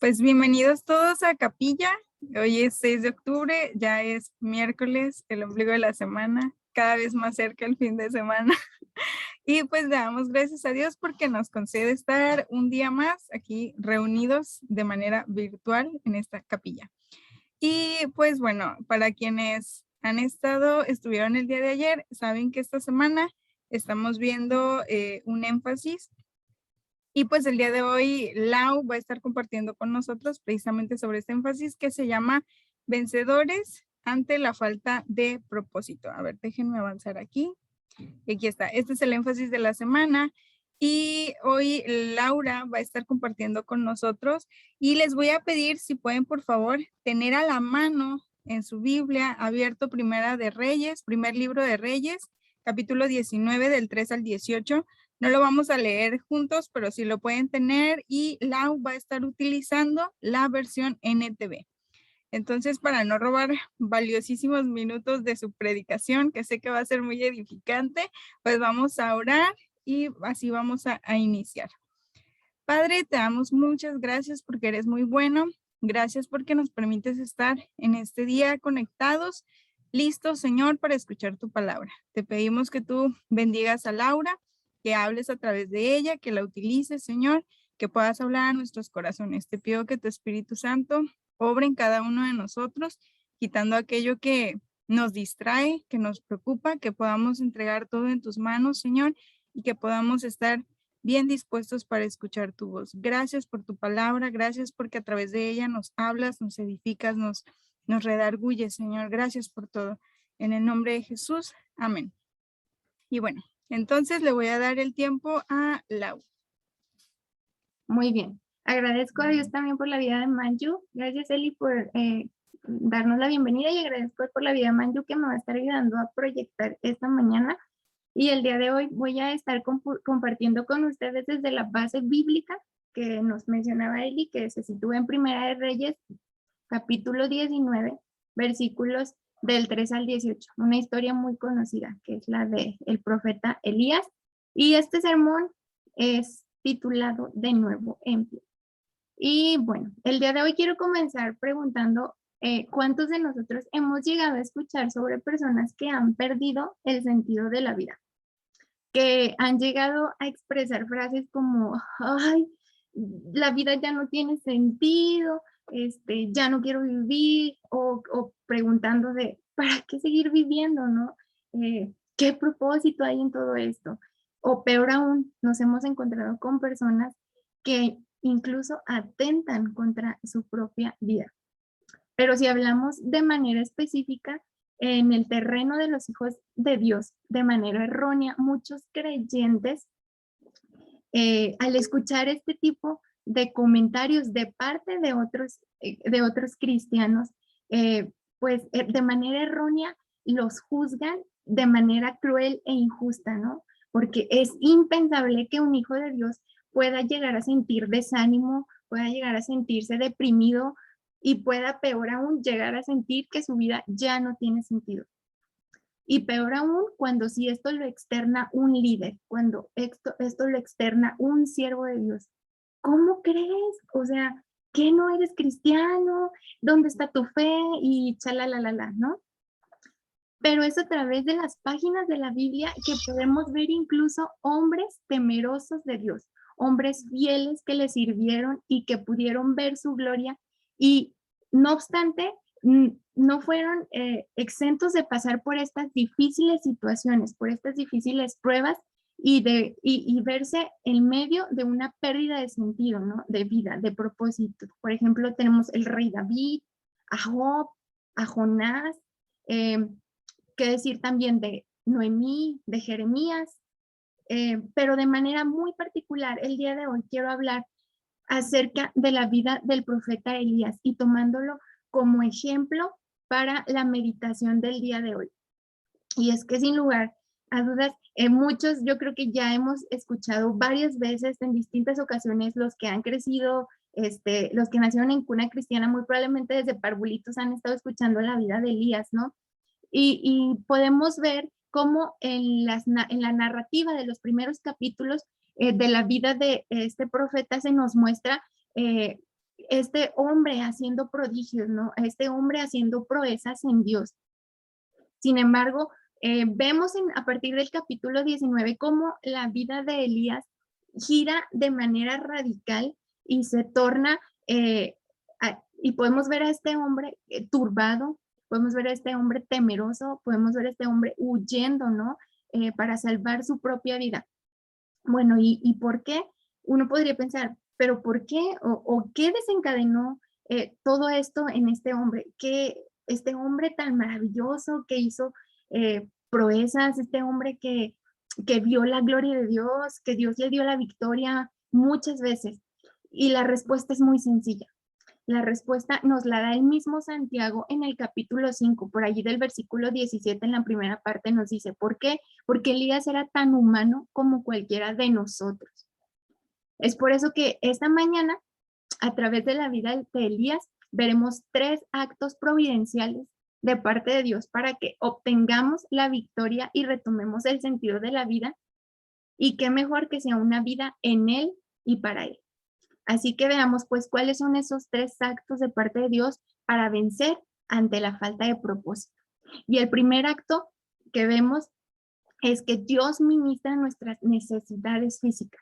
Pues bienvenidos todos a Capilla. Hoy es 6 de octubre, ya es miércoles, el ombligo de la semana, cada vez más cerca el fin de semana. Y pues le damos gracias a Dios porque nos concede estar un día más aquí reunidos de manera virtual en esta capilla. Y pues bueno, para quienes estuvieron el día de ayer, saben que esta semana estamos viendo un énfasis. Y pues el día de hoy Lau va a estar compartiendo con nosotros precisamente sobre este énfasis que se llama Vencedores ante la falta de propósito. A ver, déjenme avanzar aquí. Aquí está. Este es el énfasis de la semana. Y hoy Laura va a estar compartiendo con nosotros y les voy a pedir si pueden por favor tener a la mano en su Biblia abierto primer libro de Reyes, capítulo 19 del 3 al 18. No lo vamos a leer juntos, pero sí lo pueden tener y Lau va a estar utilizando la versión NTV. Entonces, para no robar valiosísimos minutos de su predicación, que sé que va a ser muy edificante, pues vamos a orar y así vamos a iniciar. Padre, te damos muchas gracias porque eres muy bueno. Gracias porque nos permites estar en este día conectados, listos, Señor, para escuchar tu palabra. Te pedimos que tú bendigas a Laura, que hables a través de ella, que la utilices, Señor, que puedas hablar a nuestros corazones. Te pido que tu Espíritu Santo obre en cada uno de nosotros, quitando aquello que nos distrae, que nos preocupa, que podamos entregar todo en tus manos, Señor, y que podamos estar bien dispuestos para escuchar tu voz. Gracias por tu palabra, gracias porque a través de ella nos hablas, nos edificas, nos redarguyes, Señor. Gracias por todo. En el nombre de Jesús, amén. Y bueno, entonces le voy a dar el tiempo a Lau. Muy bien. Agradezco a Dios también por la vida de Manju. Gracias, Eli, por darnos la bienvenida y agradezco por la vida de Manju que me va a estar ayudando a proyectar esta mañana. Y el día de hoy voy a estar compartiendo con ustedes desde la base bíblica que nos mencionaba Eli, que se sitúa en Primera de Reyes, capítulo 19, versículos del 3 al 18. Una historia muy conocida, que es la del profeta Elías. Y este sermón es titulado De nuevo en pie. Y bueno, el día de hoy quiero comenzar preguntando ¿cuántos de nosotros hemos llegado a escuchar sobre personas que han perdido el sentido de la vida? Que han llegado a expresar frases como, ay, la vida ya no tiene sentido, ya no quiero vivir, o preguntando de, ¿para qué seguir viviendo, no? ¿Qué propósito hay en todo esto? O peor aún, nos hemos encontrado con personas que incluso atentan contra su propia vida. Pero si hablamos de manera específica, en el terreno de los hijos de Dios, de manera errónea, muchos creyentes, al escuchar este tipo de comentarios de parte de otros cristianos, de manera errónea los juzgan de manera cruel e injusta, ¿no? Porque es impensable que un hijo de Dios pueda llegar a sentir desánimo, pueda llegar a sentirse deprimido y pueda, peor aún, llegar a sentir que su vida ya no tiene sentido. Y peor aún, cuando si esto lo externa un líder, cuando esto lo externa un siervo de Dios. ¿Cómo crees? O sea, ¿qué no eres cristiano? ¿Dónde está tu fe? Y chalalalala, ¿no? Pero es a través de las páginas de la Biblia que podemos ver incluso hombres temerosos de Dios, hombres fieles que le sirvieron y que pudieron ver su gloria y no obstante, no fueron exentos de pasar por estas difíciles situaciones, por estas difíciles pruebas y verse en medio de una pérdida de sentido, ¿no? De vida, de propósito. Por ejemplo, tenemos el rey David, a Job, a Jonás, qué decir también de Noemí, de Jeremías, pero de manera muy particular, el día de hoy quiero hablar acerca de la vida del profeta Elías y tomándolo como ejemplo para la meditación del día de hoy. Y es que sin lugar a dudas, muchos yo creo que ya hemos escuchado varias veces en distintas ocasiones los que han crecido, los que nacieron en cuna cristiana, muy probablemente desde parvulitos han estado escuchando la vida de Elías, ¿no? Y podemos ver cómo en la narrativa de los primeros capítulos de la vida de este profeta se nos muestra este hombre haciendo prodigios, ¿no? Este hombre haciendo proezas en Dios. Sin embargo, vemos a partir del capítulo 19 cómo la vida de Elías gira de manera radical y se torna, y podemos ver a este hombre turbado, podemos ver a este hombre temeroso, podemos ver a este hombre huyendo, ¿no? Para salvar su propia vida. Bueno, ¿y por qué? Uno podría pensar, ¿pero por qué? ¿O qué desencadenó todo esto en este hombre? ¿Qué este hombre tan maravilloso que hizo proezas, este hombre que vio la gloria de Dios, que Dios le dio la victoria muchas veces? Y la respuesta es muy sencilla. La respuesta nos la da el mismo Santiago en el capítulo 5, por allí del versículo 17 en la primera parte nos dice, ¿por qué? Porque Elías era tan humano como cualquiera de nosotros. Es por eso que esta mañana, a través de la vida de Elías, veremos 3 actos providenciales de parte de Dios para que obtengamos la victoria y retomemos el sentido de la vida. Y qué mejor que sea una vida en Él y para Él. Así que veamos pues cuáles son esos 3 actos de parte de Dios para vencer ante la falta de propósito. Y el primer acto que vemos es que Dios ministra nuestras necesidades físicas.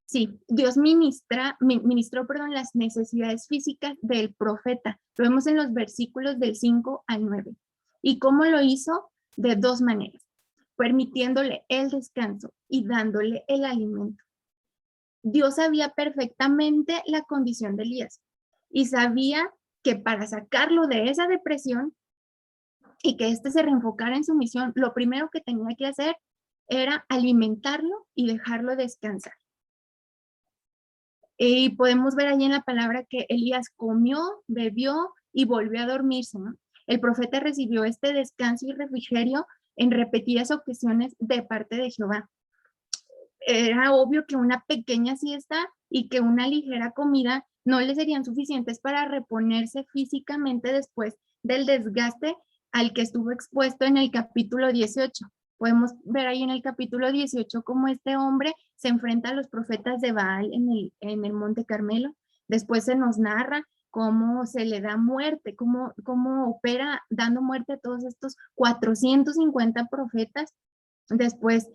Sí, Dios ministró las necesidades físicas del profeta. Lo vemos en los versículos del 5 al 9. ¿Y cómo lo hizo? De 2 maneras, permitiéndole el descanso y dándole el alimento. Dios sabía perfectamente la condición de Elías y sabía que para sacarlo de esa depresión y que éste se reenfocara en su misión, lo primero que tenía que hacer era alimentarlo y dejarlo descansar. Y podemos ver allí en la palabra que Elías comió, bebió y volvió a dormirse, ¿no? El profeta recibió este descanso y refrigerio en repetidas ocasiones de parte de Jehová. Era obvio que una pequeña siesta y que una ligera comida no le serían suficientes para reponerse físicamente después del desgaste al que estuvo expuesto en el capítulo 18. Podemos ver ahí en el capítulo 18 cómo este hombre se enfrenta a los profetas de Baal en el Monte Carmelo. Después se nos narra cómo se le da muerte, cómo opera dando muerte a todos estos 450 profetas. Después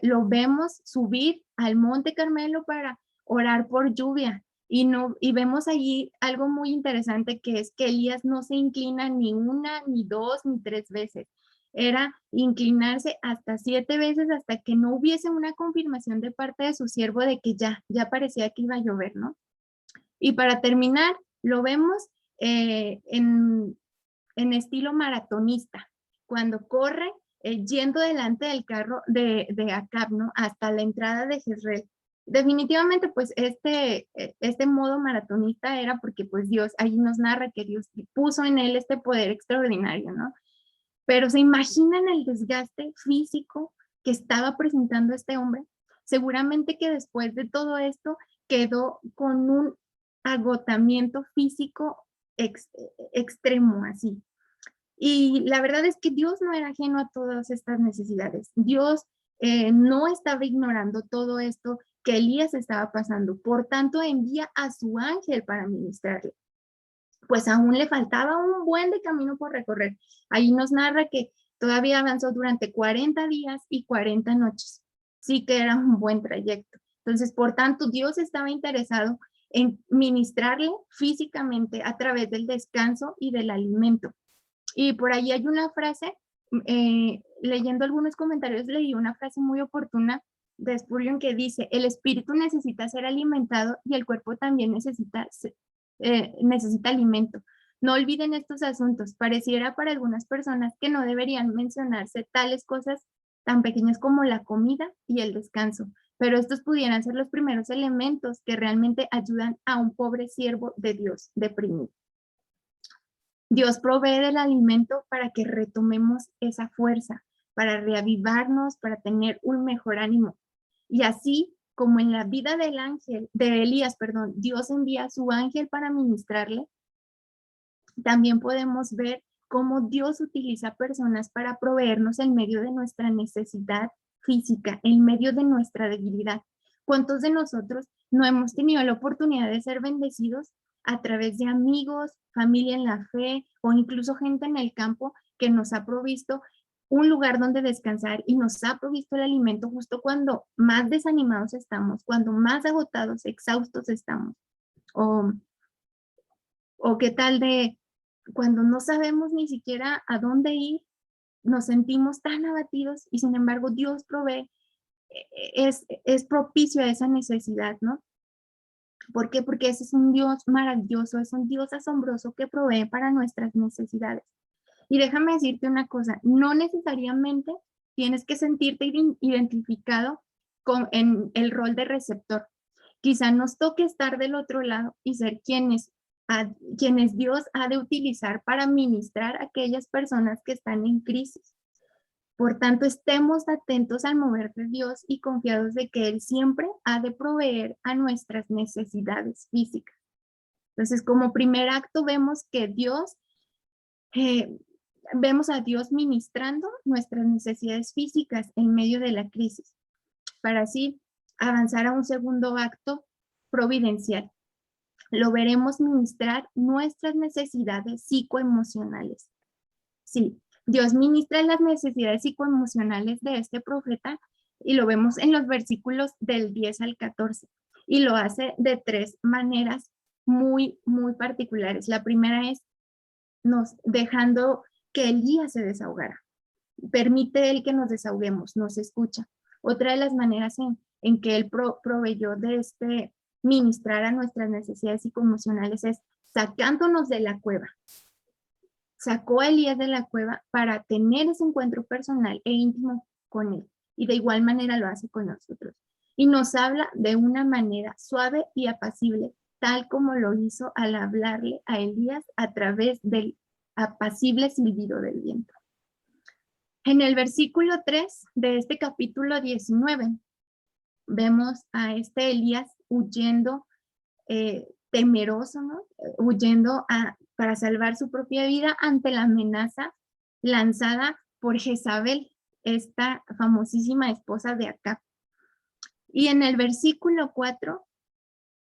lo vemos subir al Monte Carmelo para orar por lluvia y vemos allí algo muy interesante que es que Elías no se inclina ni 1, ni 2, ni 3 veces. Era inclinarse hasta 7 veces hasta que no hubiese una confirmación de parte de su siervo de que ya parecía que iba a llover, ¿no? Y para terminar, lo vemos en estilo maratonista, cuando corre yendo delante del carro de Acab, ¿no? Hasta la entrada de Jezreel. Definitivamente, pues este modo maratonista era porque pues Dios, ahí nos narra que Dios puso en él este poder extraordinario, ¿no? Pero ¿se imaginan el desgaste físico que estaba presentando este hombre? Seguramente que después de todo esto quedó con un agotamiento físico extremo, así. Y la verdad es que Dios no era ajeno a todas estas necesidades. Dios no estaba ignorando todo esto que Elías estaba pasando. Por tanto, envía a su ángel para ministrarle. Pues aún le faltaba un buen de camino por recorrer. Ahí nos narra que todavía avanzó durante 40 días y 40 noches. Sí que era un buen trayecto. Entonces, por tanto, Dios estaba interesado en ministrarle físicamente a través del descanso y del alimento. Y por ahí hay una frase, leyendo algunos comentarios, leí una frase muy oportuna de Spurgeon que dice, el espíritu necesita ser alimentado y el cuerpo también necesita alimento. No olviden estos asuntos. Pareciera para algunas personas que no deberían mencionarse tales cosas tan pequeñas como la comida y el descanso, pero estos pudieran ser los primeros elementos que realmente ayudan a un pobre siervo de Dios deprimido. Dios provee del alimento para que retomemos esa fuerza, para reavivarnos, para tener un mejor ánimo. Y así como en la vida de Elías, Dios envía a su ángel para ministrarle, también podemos ver cómo Dios utiliza personas para proveernos en medio de nuestra necesidad física, en medio de nuestra debilidad. ¿Cuántos de nosotros no hemos tenido la oportunidad de ser bendecidos a través de amigos, familia en la fe o incluso gente en el campo que nos ha provisto un lugar donde descansar y nos ha provisto el alimento justo cuando más desanimados estamos, cuando más agotados, exhaustos estamos. O, o qué tal de cuando no sabemos ni siquiera a dónde ir, nos sentimos tan abatidos y sin embargo Dios provee, es propicio a esa necesidad, ¿no? ¿Por qué? Porque ese es un Dios maravilloso, es un Dios asombroso que provee para nuestras necesidades. Y déjame decirte una cosa, no necesariamente tienes que sentirte identificado en el rol de receptor. Quizá nos toque estar del otro lado y ser quienes Dios ha de utilizar para ministrar a aquellas personas que están en crisis. Por tanto, estemos atentos al mover de Dios y confiados de que Él siempre ha de proveer a nuestras necesidades físicas. Entonces, como primer acto, vemos que vemos a Dios ministrando nuestras necesidades físicas en medio de la crisis, para así avanzar a un segundo acto providencial. Lo veremos ministrar nuestras necesidades psicoemocionales. Sí, Dios ministra las necesidades psicoemocionales de este profeta y lo vemos en los versículos del 10 al 14 y lo hace de tres maneras muy, muy particulares. La primera es dejando que Elías se desahogara. Permite él que nos desahoguemos, nos escucha. Otra de las maneras en que él proveyó de ministrar a nuestras necesidades psicoemocionales es sacándonos de la cueva. Sacó a Elías de la cueva para tener ese encuentro personal e íntimo con él. Y de igual manera lo hace con nosotros. Y nos habla de una manera suave y apacible, tal como lo hizo al hablarle a Elías a través del apacible silbido del viento. En el versículo 3 de este capítulo 19, vemos a este Elías huyendo, temeroso, ¿no? Huyendo para salvar su propia vida ante la amenaza lanzada por Jezabel, esta famosísima esposa de Acab. Y en el versículo 4,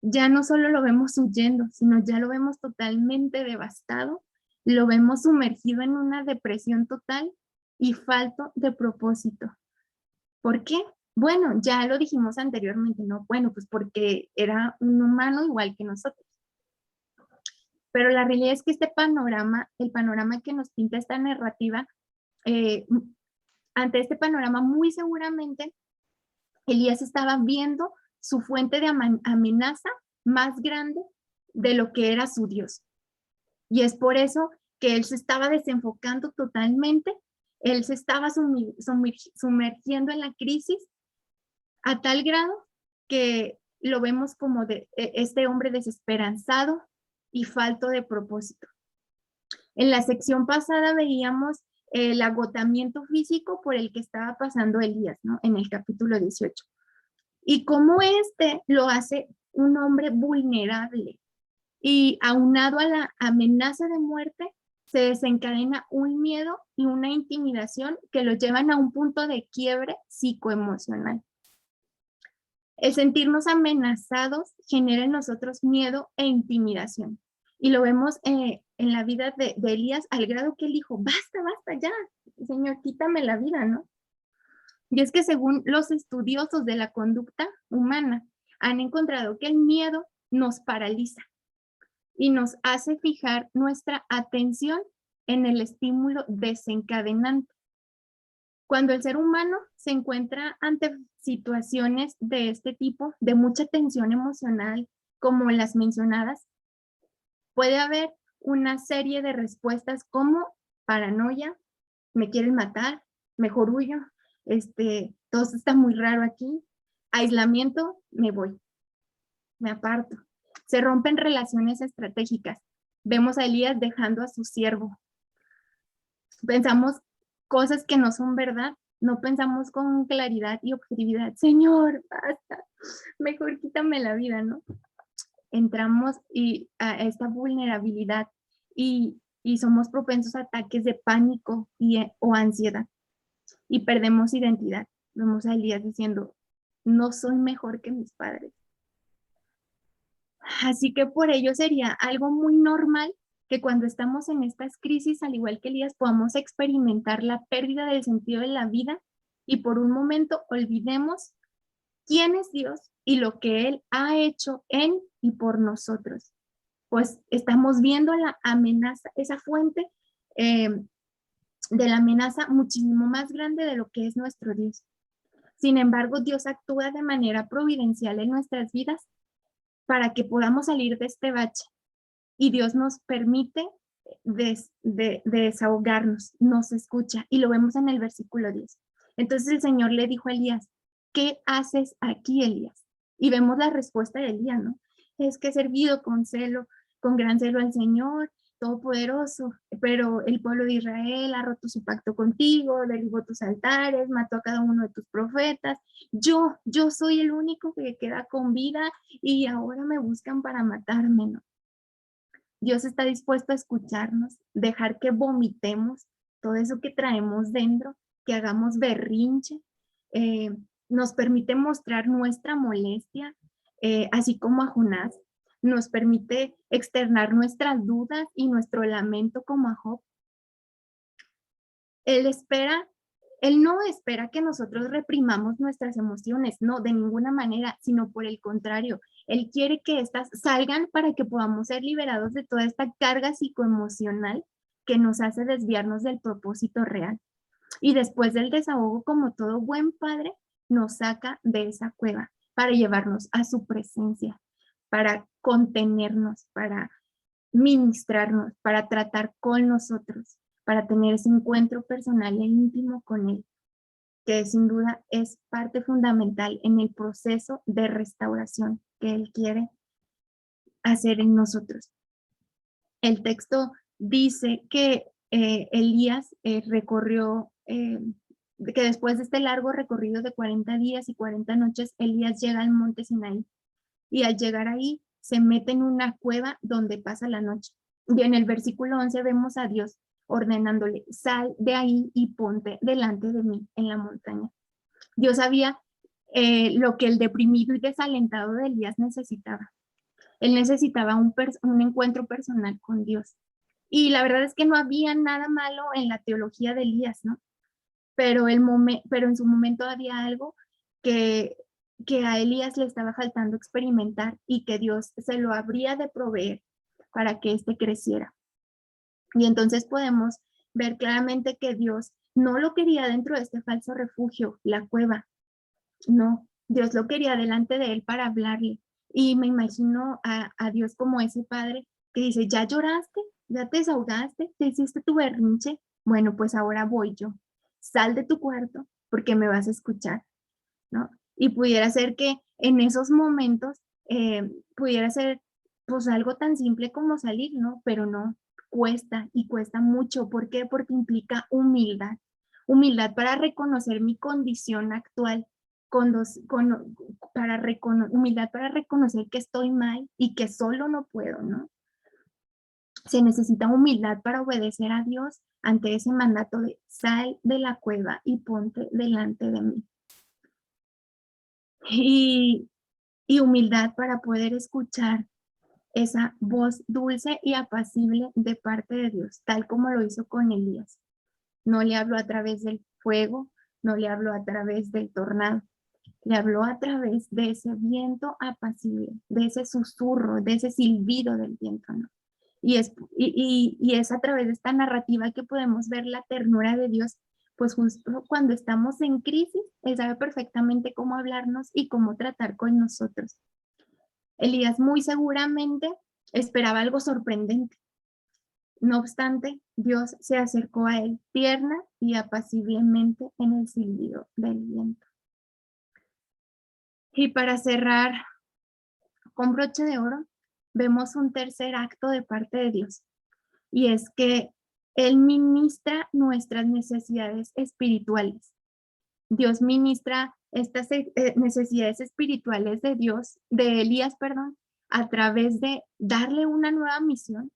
ya no solo lo vemos huyendo, sino ya lo vemos totalmente devastado, lo vemos sumergido en una depresión total y falto de propósito. ¿Por qué? Bueno, ya lo dijimos anteriormente, ¿no? Bueno, pues porque era un humano igual que nosotros. Pero la realidad es que este panorama, el panorama que nos pinta esta narrativa, ante este panorama muy seguramente Elías estaba viendo su fuente de amenaza más grande de lo que era su Dios. Y es por eso que él se estaba desenfocando totalmente, él se estaba sumergiendo en la crisis a tal grado que lo vemos como este hombre desesperanzado y falto de propósito. En la sección pasada veíamos el agotamiento físico por el que estaba pasando Elías, ¿no? En el capítulo 18. Y cómo lo hace un hombre vulnerable. Y aunado a la amenaza de muerte, se desencadena un miedo y una intimidación que lo llevan a un punto de quiebre psicoemocional. El sentirnos amenazados genera en nosotros miedo e intimidación. Y lo vemos en la vida de Elías al grado que él dijo, basta, basta ya, Señor, quítame la vida, ¿no? Y es que según los estudiosos de la conducta humana, han encontrado que el miedo nos paraliza y nos hace fijar nuestra atención en el estímulo desencadenante. Cuando el ser humano se encuentra ante situaciones de este tipo, de mucha tensión emocional, como las mencionadas, puede haber una serie de respuestas como paranoia, me quieren matar, mejor huyo, todo está muy raro aquí, aislamiento, me voy, me aparto. Se rompen relaciones estratégicas. Vemos a Elías dejando a su siervo. Pensamos cosas que no son verdad, no pensamos con claridad y objetividad. Señor, basta, mejor quítame la vida, ¿no? Entramos a esta vulnerabilidad y somos propensos a ataques de pánico o ansiedad y perdemos identidad. Vemos a Elías diciendo, no soy mejor que mis padres. Así que por ello sería algo muy normal que cuando estamos en estas crisis, al igual que Elías, podamos experimentar la pérdida del sentido de la vida y por un momento olvidemos quién es Dios y lo que Él ha hecho en y por nosotros. Pues estamos viendo la amenaza, esa fuente de la amenaza muchísimo más grande de lo que es nuestro Dios. Sin embargo, Dios actúa de manera providencial en nuestras vidas para que podamos salir de este bache. Y Dios nos permite desahogarnos, nos escucha. Y lo vemos en el versículo 10. Entonces el Señor le dijo a Elías, ¿qué haces aquí, Elías? Y vemos la respuesta de Elías, ¿no? Es que he servido con celo, con gran celo al Señor Todopoderoso, pero el pueblo de Israel ha roto su pacto contigo, derribó tus altares, mató a cada uno de tus profetas. Yo soy el único que queda con vida y ahora me buscan para matarme, ¿no? Dios está dispuesto a escucharnos, dejar que vomitemos todo eso que traemos dentro, que hagamos berrinche, eh, nos permite mostrar nuestra molestia, así como a Jonás, nos permite externar nuestras dudas y nuestro lamento como a Job. Él no espera que nosotros reprimamos nuestras emociones, no, de ninguna manera, sino por el contrario, Él quiere que éstas salgan para que podamos ser liberados de toda esta carga psicoemocional que nos hace desviarnos del propósito real. Y después del desahogo, como todo buen padre, nos saca de esa cueva para llevarnos a su presencia, para contenernos, para ministrarnos, para tratar con nosotros, para tener ese encuentro personal e íntimo con Él, que sin duda es parte fundamental en el proceso de restauración que Él quiere hacer en nosotros. El texto dice que Elías recorrió, que después de este largo recorrido de 40 días y 40 noches, Elías llega al monte Sinaí y al llegar ahí se mete en una cueva donde pasa la noche. Y en el versículo 11 vemos a Dios ordenándole, sal de ahí y ponte delante de mí en la montaña. Dios sabía lo que el deprimido y desalentado de Elías necesitaba. Él necesitaba un encuentro personal con Dios. Y la verdad es que no había nada malo en la teología de Elías, ¿no? Pero en su momento había algo que a Elías le estaba faltando experimentar y que Dios se lo habría de proveer para que éste creciera. Y entonces podemos ver claramente que Dios no lo quería dentro de este falso refugio, la cueva. No, Dios lo quería delante de él para hablarle. Y me imagino a Dios como ese padre que dice, ¿ya lloraste? ¿Ya te desahogaste? ¿Te hiciste tu berrinche? Bueno, pues ahora voy yo. Sal de tu cuarto porque me vas a escuchar, ¿no? Y pudiera ser que en esos momentos pudiera ser pues algo tan simple como salir, ¿no? Pero no, cuesta y cuesta mucho. ¿Por qué? Porque implica humildad. Humildad para reconocer mi condición actual, humildad para reconocer que estoy mal y que solo no puedo, ¿no? Se necesita humildad para obedecer a Dios ante ese mandato de sal de la cueva y ponte delante de mí. Y humildad para poder escuchar esa voz dulce y apacible de parte de Dios, tal como lo hizo con Elías. No le habló a través del fuego, no le habló a través del tornado, le habló a través de ese viento apacible, de ese susurro, de ese silbido del viento, ¿no? Y es a través de esta narrativa que podemos ver la ternura de Dios, pues justo cuando estamos en crisis, Él sabe perfectamente cómo hablarnos y cómo tratar con nosotros. Elías muy seguramente esperaba algo sorprendente. No obstante, Dios se acercó a él tierna y apaciblemente en el silbido del viento. Y para cerrar con broche de oro, vemos un tercer acto de parte de Dios, y es que Él ministra nuestras necesidades espirituales. Dios ministra estas necesidades espirituales de Dios, de Elías, perdón, a través de darle una nueva misión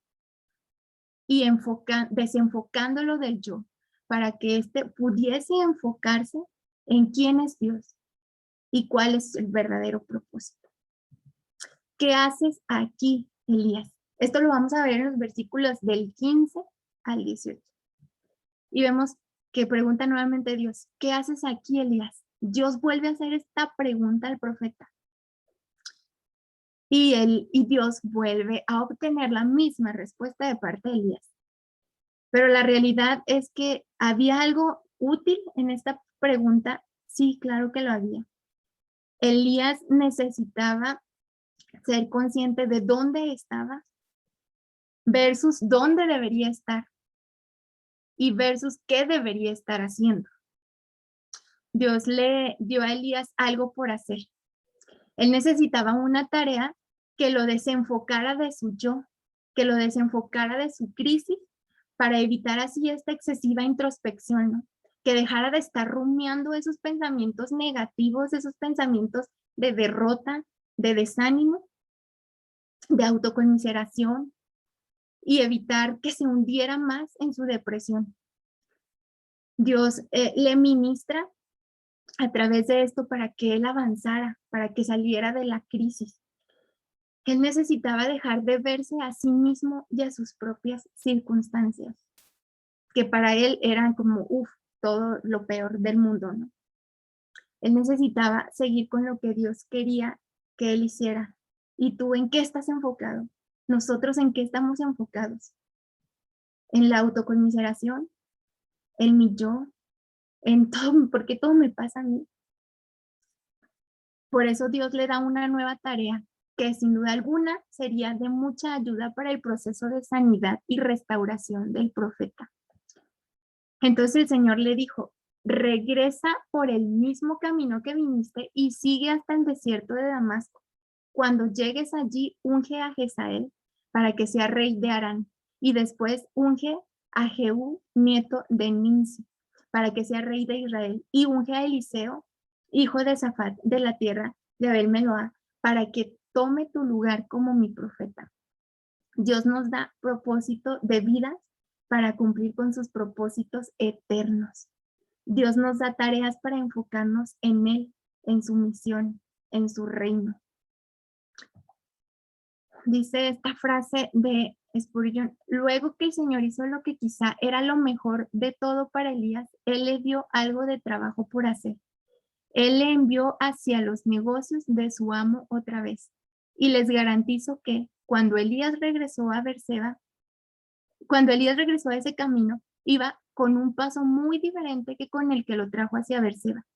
y desenfocándolo del yo, para que éste pudiese enfocarse en quién es Dios y cuál es el verdadero propósito. ¿qué haces aquí, Elías? Esto lo vamos a ver en los versículos del 15 al 18. Y vemos que pregunta nuevamente Dios, ¿qué haces aquí, Elías? Dios vuelve a hacer esta pregunta al profeta. Y Dios vuelve a obtener la misma respuesta de parte de Elías. Pero la realidad es que había algo útil en esta pregunta. Sí, claro que lo había. Elías necesitaba ser consciente de dónde estaba versus dónde debería estar y versus qué debería estar haciendo. Dios le dio a Elías algo por hacer. Él necesitaba una tarea que lo desenfocara de su yo, que lo desenfocara de su crisis para evitar así esta excesiva introspección, ¿no? Que dejara de estar rumiando esos pensamientos negativos, esos pensamientos de derrota, de desánimo, de autoconmiseración y evitar que se hundiera más en su depresión. Dios le ministra a través de esto para que él avanzara, para que saliera de la crisis. Él necesitaba dejar de verse a sí mismo y a sus propias circunstancias, que para él eran como, todo lo peor del mundo, ¿no? Él necesitaba seguir con lo que Dios quería que él hiciera. ¿Y tú en qué estás enfocado? ¿Nosotros en qué estamos enfocados? ¿En la autoconmiseración? ¿En mi yo? ¿En todo? ¿Por qué todo me pasa a mí? Por eso Dios le da una nueva tarea que sin duda alguna sería de mucha ayuda para el proceso de sanidad y restauración del profeta. Entonces el Señor le dijo, regresa por el mismo camino que viniste y sigue hasta el desierto de Damasco. Cuando llegues allí, unge a Jezael para que sea rey de Harán, y después unge a Jehú, nieto de Nimsi, para que sea rey de Israel, y unge a Eliseo, hijo de Safat, de la tierra de Abel-Mehoá, para que tome tu lugar como mi profeta. Dios nos da propósito de vidas para cumplir con sus propósitos eternos. Dios nos da tareas para enfocarnos en Él, en su misión, en su reino. Dice esta frase de Spurgeon, luego que el Señor hizo lo que quizá era lo mejor de todo para Elías, Él le dio algo de trabajo por hacer. Él le envió hacia los negocios de su amo otra vez. Y les garantizo que cuando Elías regresó a Beerseba, cuando Elías regresó a ese camino, iba con un paso muy diferente que con el que lo trajo hacia Beerseba.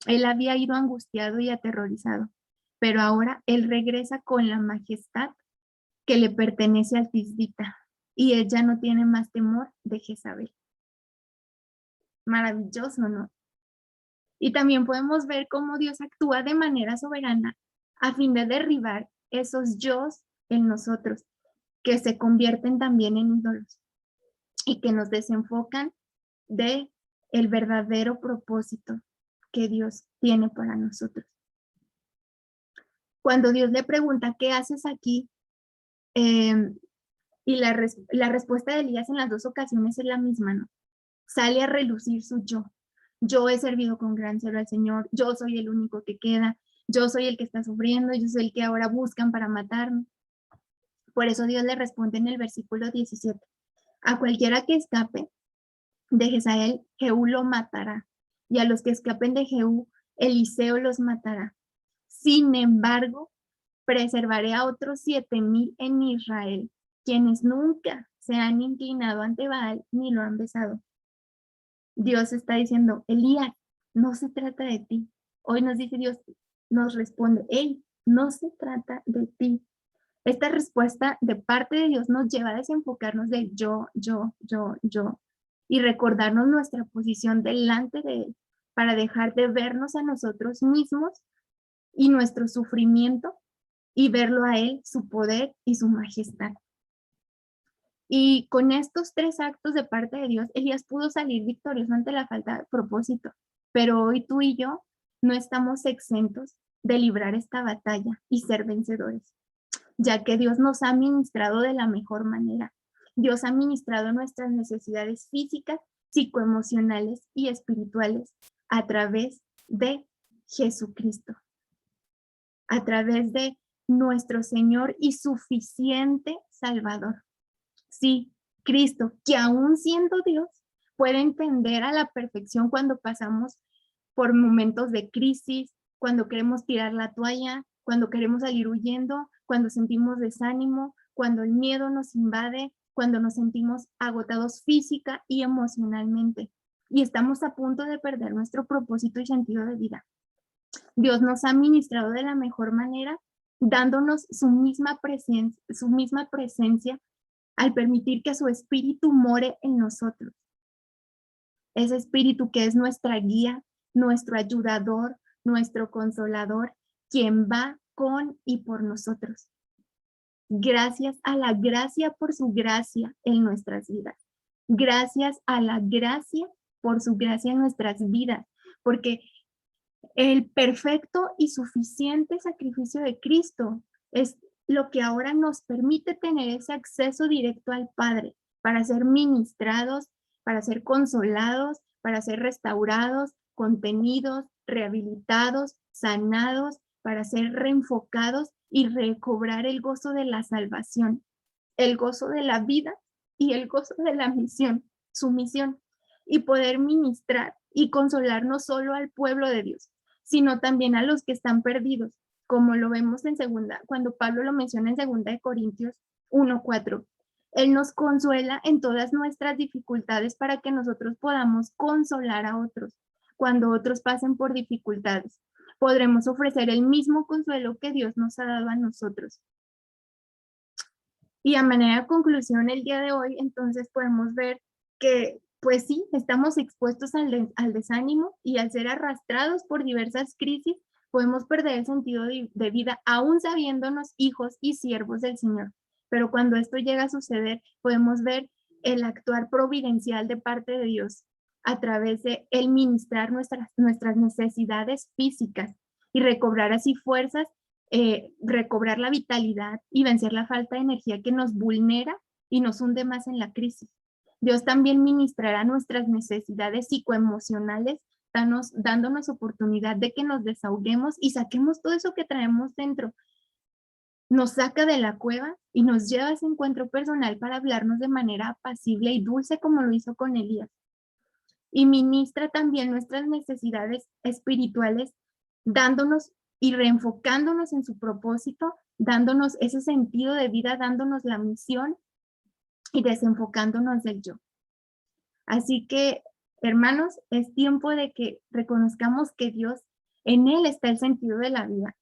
Él había ido angustiado y aterrorizado, pero ahora él regresa con la majestad que le pertenece al Tisbita, y ella no tiene más temor de Jezabel. Maravilloso, ¿no? Y también podemos ver cómo Dios actúa de manera soberana a fin de derribar esos yos en nosotros, que se convierten también en ídolos y que nos desenfocan de el verdadero propósito que Dios tiene para nosotros. Cuando Dios le pregunta, ¿qué haces aquí? Y la respuesta de Elías en las dos ocasiones es la misma, ¿no? Sale a relucir su yo. Yo he servido con gran celo al Señor, yo soy el único que queda, yo soy el que está sufriendo, yo soy el que ahora buscan para matarme. Por eso Dios le responde en el versículo 17, a cualquiera que escape de Jezael, Jehú lo matará, y a los que escapen de Jehú, Eliseo los matará. Sin embargo, preservaré a otros 7,000 en Israel, quienes nunca se han inclinado ante Baal ni lo han besado. Dios está diciendo, Elías, no se trata de ti. Hoy nos dice Dios, nos responde, hey, no se trata de ti. Esta respuesta de parte de Dios nos lleva a desenfocarnos de yo, y recordarnos nuestra posición delante de Él para dejar de vernos a nosotros mismos y nuestro sufrimiento y verlo a Él, su poder y su majestad. Y con estos 3 actos de parte de Dios, Elías pudo salir victorioso ante la falta de propósito. Pero hoy tú y yo no estamos exentos de librar esta batalla y ser vencedores, ya que Dios nos ha ministrado de la mejor manera. Dios ha ministrado nuestras necesidades físicas, psicoemocionales y espirituales a través de Jesucristo, a través de nuestro Señor y suficiente Salvador. Sí, Cristo, que aún siendo Dios, puede entender a la perfección cuando pasamos por momentos de crisis, cuando queremos tirar la toalla, cuando queremos salir huyendo, cuando sentimos desánimo, cuando el miedo nos invade, cuando nos sentimos agotados física y emocionalmente y estamos a punto de perder nuestro propósito y sentido de vida. Dios nos ha ministrado de la mejor manera, dándonos su misma presencia al permitir que su espíritu more en nosotros. Ese espíritu que es nuestra guía, nuestro ayudador, nuestro consolador, quien va con y por nosotros. Gracias a la gracia por su gracia en nuestras vidas. Gracias a la gracia por su gracia en nuestras vidas, porque el perfecto y suficiente sacrificio de Cristo es lo que ahora nos permite tener ese acceso directo al Padre para ser ministrados, para ser consolados, para ser restaurados, contenidos, rehabilitados, sanados, para ser reenfocados y recobrar el gozo de la salvación, el gozo de la vida y el gozo de la misión, su misión, y poder ministrar y consolar no solo al pueblo de Dios, sino también a los que están perdidos, como lo vemos en segunda, cuando Pablo lo menciona en 2 Corintios 1:4. Él nos consuela en todas nuestras dificultades para que nosotros podamos consolar a otros cuando otros pasen por dificultades. Podremos ofrecer el mismo consuelo que Dios nos ha dado a nosotros. Y a manera de conclusión, el día de hoy, entonces podemos ver que, pues sí, estamos expuestos al desánimo y al ser arrastrados por diversas crisis, podemos perder el sentido de vida, aún sabiéndonos hijos y siervos del Señor. Pero cuando esto llega a suceder, podemos ver el actuar providencial de parte de Dios a través de el ministrar nuestras necesidades físicas y recobrar así fuerzas, recobrar la vitalidad y vencer la falta de energía que nos vulnera y nos hunde más en la crisis. Dios también ministrará nuestras necesidades psicoemocionales, dándonos oportunidad de que nos desahoguemos y saquemos todo eso que traemos dentro. Nos saca de la cueva y nos lleva a ese encuentro personal para hablarnos de manera apacible y dulce como lo hizo con Elías. Y ministra también nuestras necesidades espirituales, dándonos y reenfocándonos en su propósito, dándonos ese sentido de vida, dándonos la misión y desenfocándonos del yo. Así que, hermanos, es tiempo de que reconozcamos que Dios, en Él está el sentido de la vida